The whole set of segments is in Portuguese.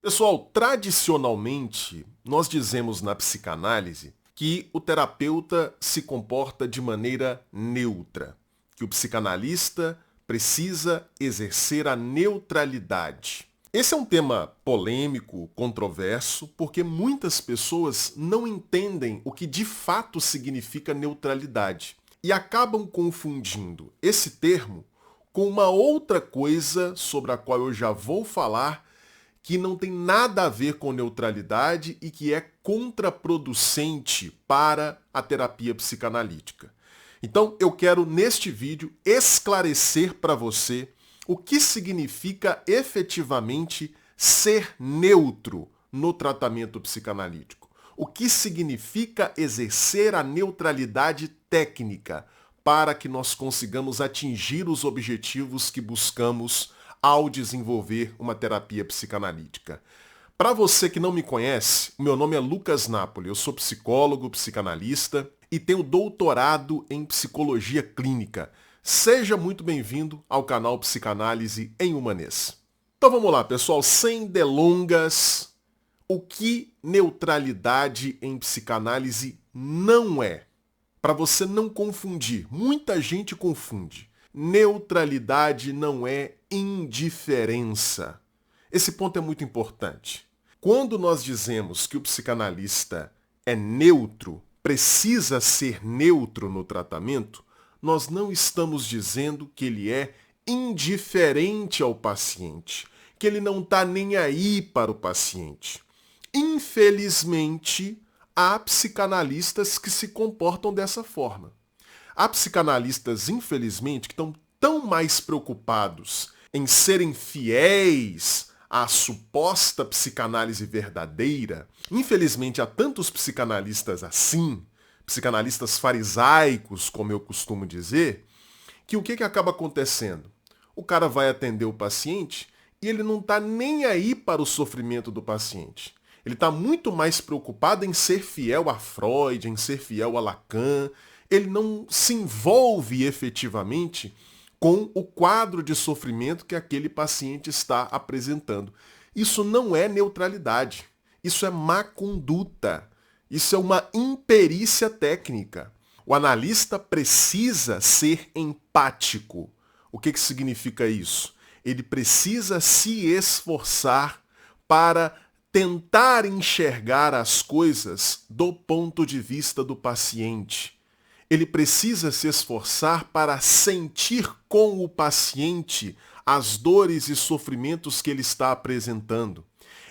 Pessoal, tradicionalmente, nós dizemos na psicanálise que o terapeuta se comporta de maneira neutra, que o psicanalista precisa exercer a neutralidade. Esse é um tema polêmico, controverso, porque muitas pessoas não entendem o que de fato significa neutralidade e acabam confundindo esse termo com uma outra coisa sobre a qual eu já vou falar, que não tem nada a ver com neutralidade e que é contraproducente para a terapia psicanalítica. Então, eu quero, neste vídeo, esclarecer para você o que significa efetivamente ser neutro no tratamento psicanalítico. O que significa exercer a neutralidade técnica para que nós consigamos atingir os objetivos que buscamos ao desenvolver uma terapia psicanalítica. Para você que não me conhece, meu nome é Lucas Napoli, eu sou psicólogo, psicanalista e tenho doutorado em psicologia clínica. Seja muito bem-vindo ao canal Psicanálise em Humanês. Então vamos lá, pessoal, sem delongas, o que neutralidade em psicanálise não é? Para você não confundir, muita gente confunde. Neutralidade não é indiferença. Esse ponto é muito importante. Quando nós dizemos que o psicanalista é neutro, precisa ser neutro no tratamento, nós não estamos dizendo que ele é indiferente ao paciente, que ele não está nem aí para o paciente. Infelizmente, há psicanalistas que se comportam dessa forma. Há psicanalistas, infelizmente, que estão tão mais preocupados em serem fiéis à suposta psicanálise verdadeira. Infelizmente, há tantos psicanalistas assim, psicanalistas farisaicos, como eu costumo dizer, que o que acaba acontecendo? O cara vai atender o paciente e ele não está nem aí para o sofrimento do paciente. Ele está muito mais preocupado em ser fiel a Freud, em ser fiel a Lacan. Ele não se envolve efetivamente com o quadro de sofrimento que aquele paciente está apresentando. Isso não é neutralidade. Isso é má conduta. Isso é uma imperícia técnica. O analista precisa ser empático. O que significa isso? Ele precisa se esforçar para tentar enxergar as coisas do ponto de vista do paciente. Ele precisa se esforçar para sentir com o paciente as dores e sofrimentos que ele está apresentando.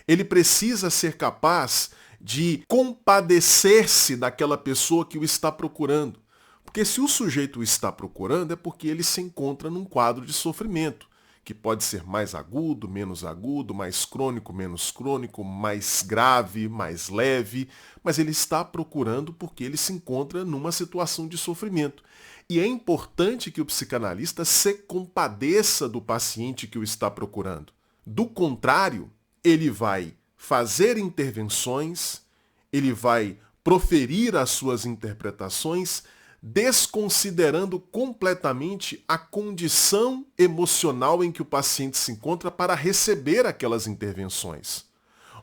Ele precisa ser capaz de compadecer-se daquela pessoa que o está procurando. Porque se o sujeito o está procurando é porque ele se encontra num quadro de sofrimento, que pode ser mais agudo, menos agudo, mais crônico, menos crônico, mais grave, mais leve, mas ele está procurando porque ele se encontra numa situação de sofrimento. E é importante que o psicanalista se compadeça do paciente que o está procurando. Do contrário, ele vai fazer intervenções, ele vai proferir as suas interpretações, desconsiderando completamente a condição emocional em que o paciente se encontra para receber aquelas intervenções.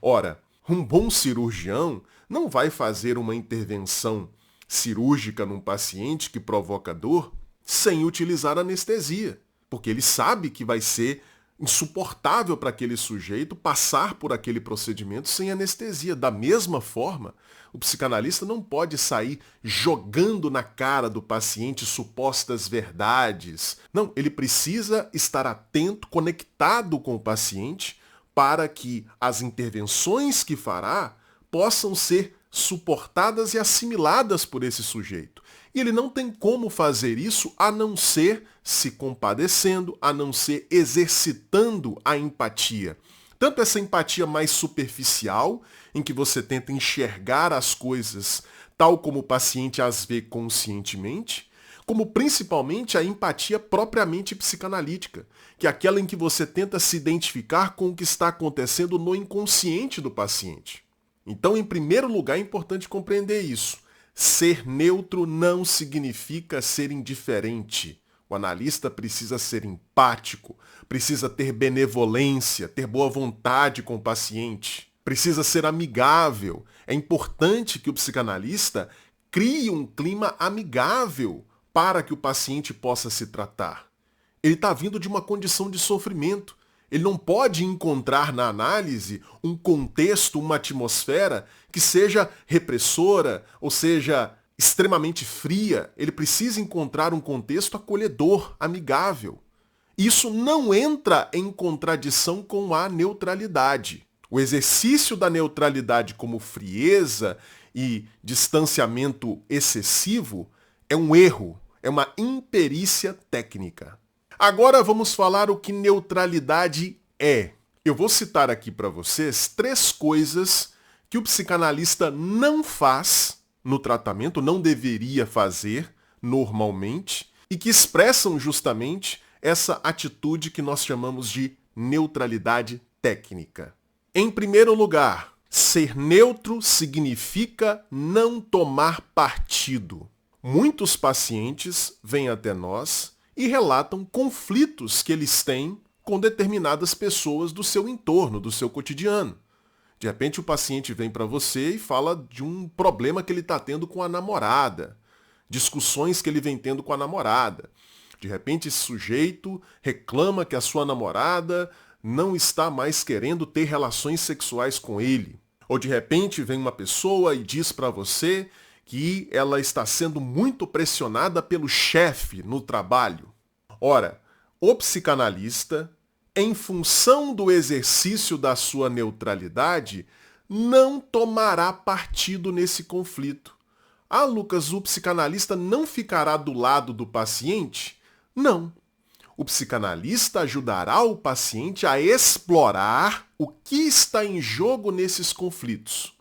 Ora, um bom cirurgião não vai fazer uma intervenção cirúrgica num paciente que provoca dor sem utilizar anestesia, porque ele sabe que vai ser insuportável para aquele sujeito passar por aquele procedimento sem anestesia. Da mesma forma, o psicanalista não pode sair jogando na cara do paciente supostas verdades. Não, ele precisa estar atento, conectado com o paciente, para que as intervenções que fará possam ser suportadas e assimiladas por esse sujeito. E ele não tem como fazer isso a não ser se compadecendo, a não ser exercitando a empatia. Tanto essa empatia mais superficial, em que você tenta enxergar as coisas tal como o paciente as vê conscientemente, como principalmente a empatia propriamente psicanalítica, que é aquela em que você tenta se identificar com o que está acontecendo no inconsciente do paciente. Então, em primeiro lugar, é importante compreender isso. Ser neutro não significa ser indiferente. O O analista precisa ser empático, precisa ter benevolência, ter boa vontade com o paciente, precisa ser amigável. É importante que o psicanalista crie um clima amigável para que o paciente possa se tratar. Ele está vindo de uma condição de sofrimento. Ele não pode encontrar na análise um contexto, uma atmosfera que seja repressora, ou seja, extremamente fria. Ele precisa encontrar um contexto acolhedor, amigável. Isso não entra em contradição com a neutralidade. O exercício da neutralidade como frieza e distanciamento excessivo é um erro, é uma imperícia técnica. Agora vamos falar o que neutralidade é. Eu vou citar aqui para vocês 3 coisas que o psicanalista não faz no tratamento, não deveria fazer normalmente, e que expressam justamente essa atitude que nós chamamos de neutralidade técnica. Em primeiro lugar, ser neutro significa não tomar partido. Muitos pacientes vêm até nós e relatam conflitos que eles têm com determinadas pessoas do seu entorno, do seu cotidiano. De repente o paciente vem para você e fala de um problema que ele está tendo com a namorada, discussões que ele vem tendo com a namorada. De repente esse sujeito reclama que a sua namorada não está mais querendo ter relações sexuais com ele. Ou de repente vem uma pessoa e diz para você que ela está sendo muito pressionada pelo chefe no trabalho. Ora, o psicanalista, em função do exercício da sua neutralidade, não tomará partido nesse conflito. Ah, Lucas, o psicanalista não ficará do lado do paciente? Não. O psicanalista ajudará o paciente a explorar o que está em jogo nesses conflitos.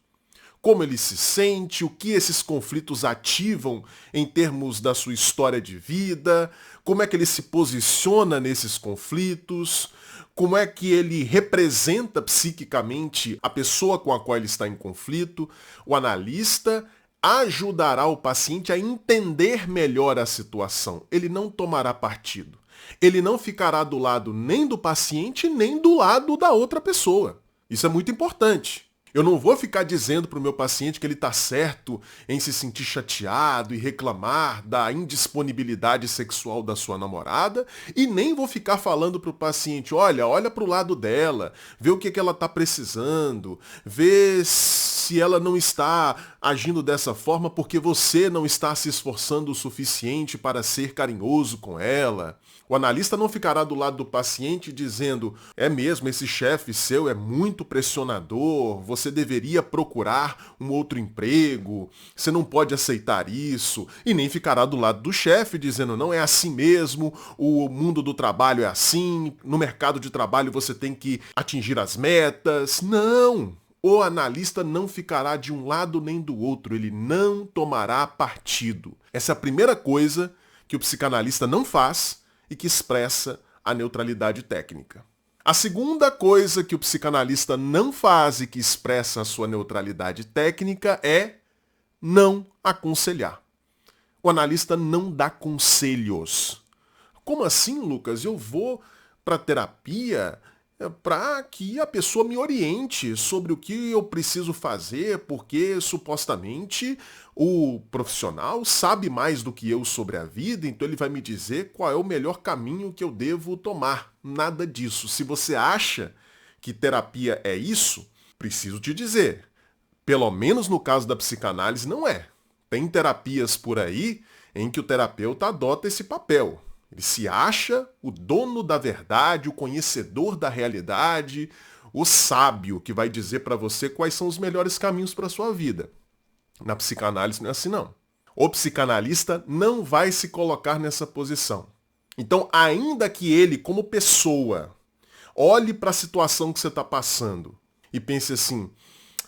Como ele se sente, o que esses conflitos ativam em termos da sua história de vida, como é que ele se posiciona nesses conflitos, como é que ele representa psiquicamente a pessoa com a qual ele está em conflito. O analista ajudará o paciente a entender melhor a situação. Ele não tomará partido. Ele não ficará do lado nem do paciente, nem do lado da outra pessoa. Isso é muito importante. Eu não vou ficar dizendo para o meu paciente que ele está certo em se sentir chateado e reclamar da indisponibilidade sexual da sua namorada, e nem vou ficar falando para o paciente, olha para o lado dela, vê o que ela está precisando, vê se ela não está agindo dessa forma porque você não está se esforçando o suficiente para ser carinhoso com ela. O analista não ficará do lado do paciente dizendo, é mesmo, esse chefe seu é muito pressionador, você deveria procurar um outro emprego, você não pode aceitar isso, e nem ficará do lado do chefe dizendo, não é assim mesmo, o mundo do trabalho é assim, no mercado de trabalho você tem que atingir as metas. Não! O analista não ficará de um lado nem do outro, ele não tomará partido. Essa é a primeira coisa que o psicanalista não faz e que expressa a neutralidade técnica. A segunda coisa que o psicanalista não faz e que expressa a sua neutralidade técnica é não aconselhar. O analista não dá conselhos. Como assim, Lucas? Eu vou para terapia para que a pessoa me oriente sobre o que eu preciso fazer, porque supostamente o profissional sabe mais do que eu sobre a vida, então ele vai me dizer qual é o melhor caminho que eu devo tomar. Nada disso. Se você acha que terapia é isso, preciso te dizer, pelo menos no caso da psicanálise não é. Tem terapias por aí em que o terapeuta adota esse papel. Ele se acha o dono da verdade, o conhecedor da realidade, o sábio que vai dizer para você quais são os melhores caminhos para a sua vida. Na psicanálise não é assim, não. O psicanalista não vai se colocar nessa posição. Então, ainda que ele, como pessoa, olhe para a situação que você está passando e pense assim,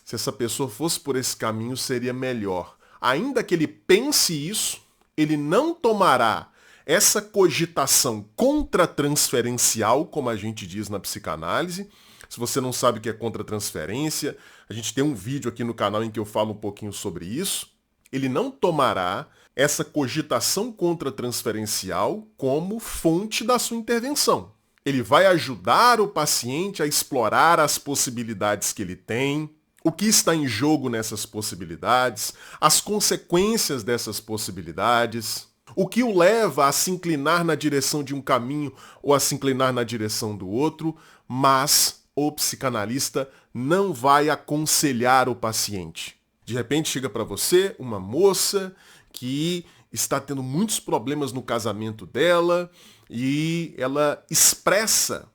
se essa pessoa fosse por esse caminho, seria melhor. Ainda que ele pense isso, ele não tomará essa cogitação contratransferencial, como a gente diz na psicanálise. Se você não sabe o que é contratransferência, a gente tem um vídeo aqui no canal em que eu falo um pouquinho sobre isso. ele não tomará essa cogitação contratransferencial como fonte da sua intervenção. Ele vai ajudar o paciente a explorar as possibilidades que ele tem, o que está em jogo nessas possibilidades, as consequências dessas possibilidades, o que o leva a se inclinar na direção de um caminho ou a se inclinar na direção do outro, mas o psicanalista não vai aconselhar o paciente. De repente chega para você uma moça que está tendo muitos problemas no casamento dela e ela expressa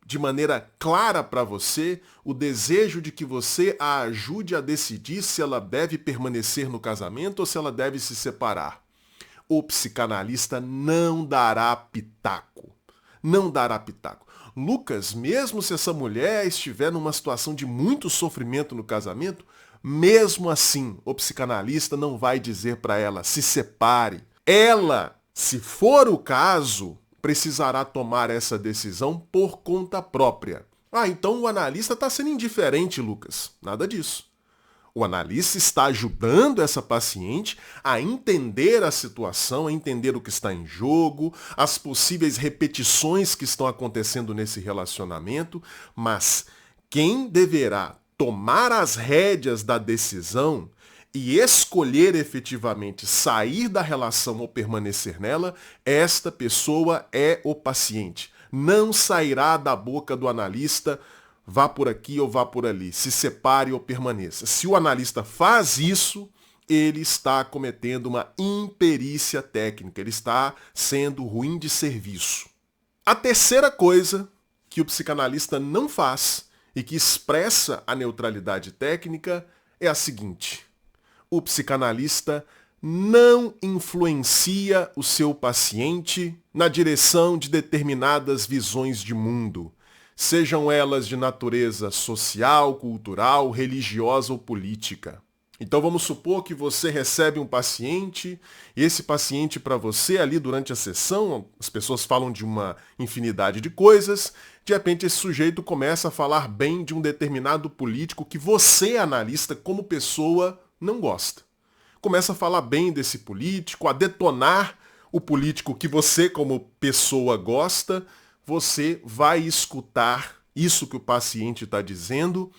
de maneira clara para você o desejo de que você a ajude a decidir se ela deve permanecer no casamento ou se ela deve se separar. O psicanalista não dará pitaco. Não dará pitaco. Lucas, mesmo se essa mulher estiver numa situação de muito sofrimento no casamento, mesmo assim, o psicanalista não vai dizer para ela, se separe. Ela, se for o caso, precisará tomar essa decisão por conta própria. Ah, então o analista está sendo indiferente, Lucas. Nada disso. O analista está ajudando essa paciente a entender a situação, a entender o que está em jogo, as possíveis repetições que estão acontecendo nesse relacionamento, mas quem deverá tomar as rédeas da decisão e escolher efetivamente sair da relação ou permanecer nela, esta pessoa é o paciente. Não sairá da boca do analista, vá por aqui ou vá por ali, se separe ou permaneça. Se o analista faz isso, ele está cometendo uma imperícia técnica, ele está sendo ruim de serviço. A terceira coisa que o psicanalista não faz e que expressa a neutralidade técnica é a seguinte: o psicanalista não influencia o seu paciente na direção de determinadas visões de mundo, sejam elas de natureza social, cultural, religiosa ou política. Então vamos supor que você recebe um paciente, e esse paciente para você ali durante a sessão, as pessoas falam de uma infinidade de coisas, de repente esse sujeito começa a falar bem de um determinado político que você, analista, como pessoa, não gosta. Começa a falar bem desse político, a detonar o político que você, como pessoa, gosta. Você vai escutar isso que o paciente está dizendo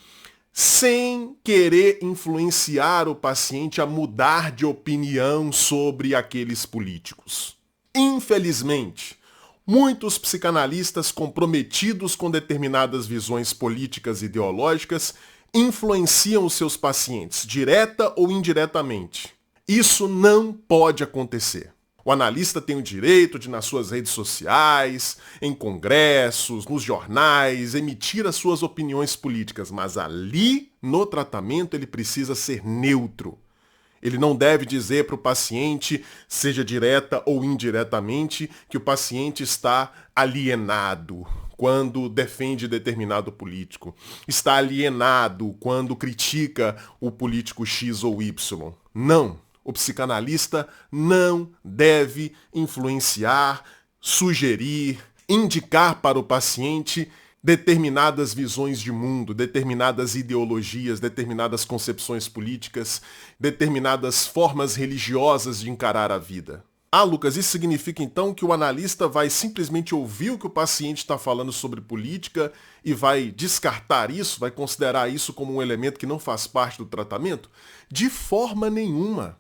sem querer influenciar o paciente a mudar de opinião sobre aqueles políticos. Infelizmente, muitos psicanalistas comprometidos com determinadas visões políticas e ideológicas influenciam os seus pacientes, direta ou indiretamente. Isso não pode acontecer. O analista tem o direito de, nas suas redes sociais, em congressos, nos jornais, emitir as suas opiniões políticas, mas ali, no tratamento, ele precisa ser neutro. Ele não deve dizer para o paciente, seja direta ou indiretamente, que o paciente está alienado quando defende determinado político, está alienado quando critica o político X ou Y. Não. O psicanalista não deve influenciar, sugerir, indicar para o paciente determinadas visões de mundo, determinadas ideologias, determinadas concepções políticas, determinadas formas religiosas de encarar a vida. Ah, Lucas, isso significa então que o analista vai simplesmente ouvir o que o paciente está falando sobre política e vai descartar isso, vai considerar isso como um elemento que não faz parte do tratamento? De forma nenhuma.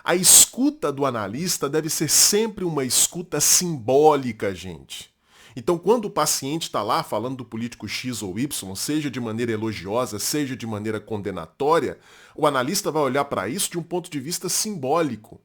A escuta do analista deve ser sempre uma escuta simbólica, gente. Então, quando o paciente está lá falando do político X ou Y, seja de maneira elogiosa, seja de maneira condenatória, o analista vai olhar para isso de um ponto de vista simbólico.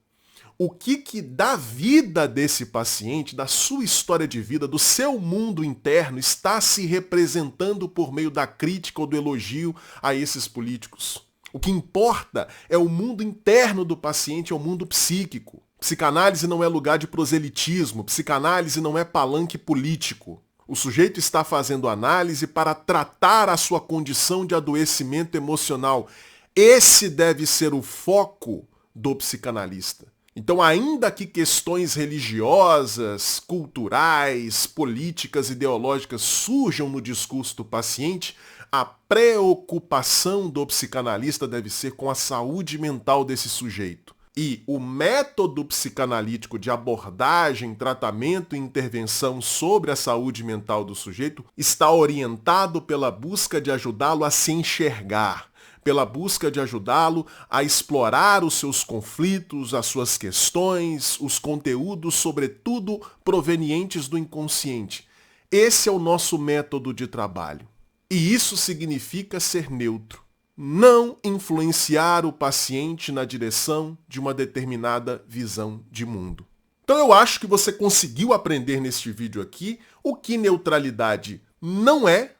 O que da vida desse paciente, da sua história de vida, do seu mundo interno, está se representando por meio da crítica ou do elogio a esses políticos? O que importa é o mundo interno do paciente, é o mundo psíquico. Psicanálise não é lugar de proselitismo, psicanálise não é palanque político. O sujeito está fazendo análise para tratar a sua condição de adoecimento emocional. Esse deve ser o foco do psicanalista. Então, ainda que questões religiosas, culturais, políticas, ideológicas surjam no discurso do paciente, a preocupação do psicanalista deve ser com a saúde mental desse sujeito. E o método psicanalítico de abordagem, tratamento e intervenção sobre a saúde mental do sujeito está orientado pela busca de ajudá-lo a se enxergar, pela busca de ajudá-lo a explorar os seus conflitos, as suas questões, os conteúdos, sobretudo provenientes do inconsciente. Esse é o nosso método de trabalho. E isso significa ser neutro. Não influenciar o paciente na direção de uma determinada visão de mundo. Então eu acho que você conseguiu aprender neste vídeo aqui o que neutralidade não é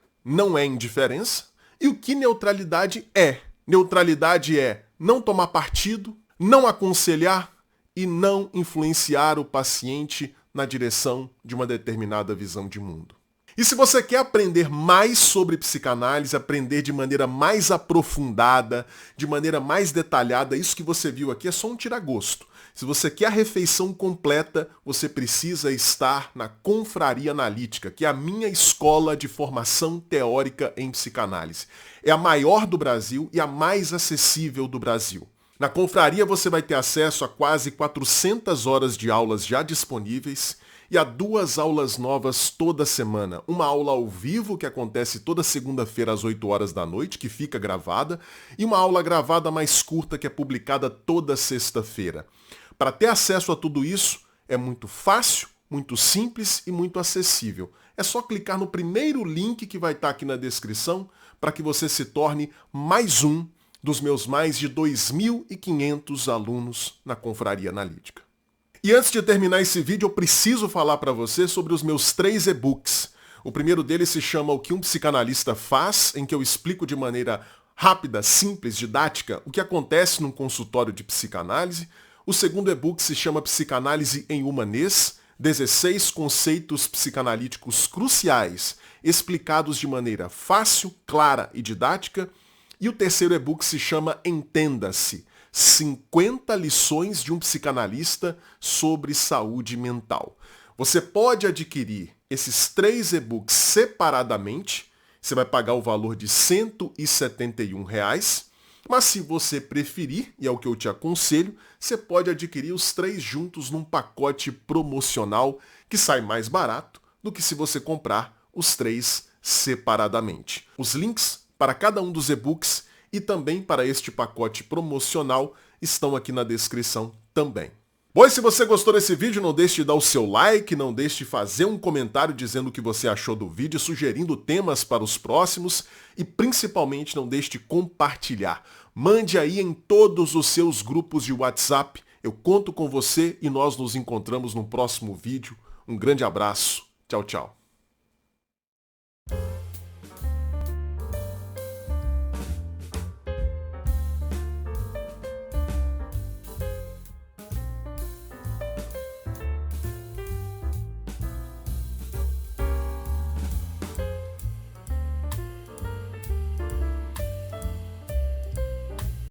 indiferença, e o que neutralidade é. Neutralidade é não tomar partido, não aconselhar e não influenciar o paciente na direção de uma determinada visão de mundo. E se você quer aprender mais sobre psicanálise, aprender de maneira mais aprofundada, de maneira mais detalhada, isso que você viu aqui é só um tira-gosto. Se você quer a refeição completa, você precisa estar na Confraria Analítica, que é a minha escola de formação teórica em psicanálise. É a maior do Brasil e a mais acessível do Brasil. Na Confraria você vai ter acesso a quase 400 horas de aulas já disponíveis, e há 2 aulas novas toda semana. Uma aula ao vivo, que acontece toda segunda-feira às 8 horas da noite, que fica gravada, e uma aula gravada mais curta, que é publicada toda sexta-feira. Para ter acesso a tudo isso, é muito fácil, muito simples e muito acessível. É só clicar no primeiro link que vai estar aqui na descrição, para que você se torne mais um dos meus mais de 2.500 alunos na Confraria Analítica. E antes de terminar esse vídeo, eu preciso falar para você sobre os meus 3 e-books. O primeiro deles se chama O que um psicanalista faz, em que eu explico de maneira rápida, simples, didática, o que acontece num consultório de psicanálise. O segundo e-book se chama Psicanálise em Humanês, 16 conceitos psicanalíticos cruciais, explicados de maneira fácil, clara e didática. E o terceiro e-book se chama Entenda-se, 50 lições de um psicanalista sobre saúde mental. Você pode adquirir esses 3 e-books separadamente, você vai pagar o valor de R$ 171, mas se você preferir, e é o que eu te aconselho, você pode adquirir os 3 juntos num pacote promocional que sai mais barato do que se você comprar os 3 separadamente. Os links para cada um dos e-books e também para este pacote promocional estão aqui na descrição também. Bom, e se você gostou desse vídeo, não deixe de dar o seu like, não deixe de fazer um comentário dizendo o que você achou do vídeo, sugerindo temas para os próximos e principalmente não deixe de compartilhar. Mande aí em todos os seus grupos de WhatsApp. Eu conto com você e nós nos encontramos no próximo vídeo. Um grande abraço. Tchau, tchau.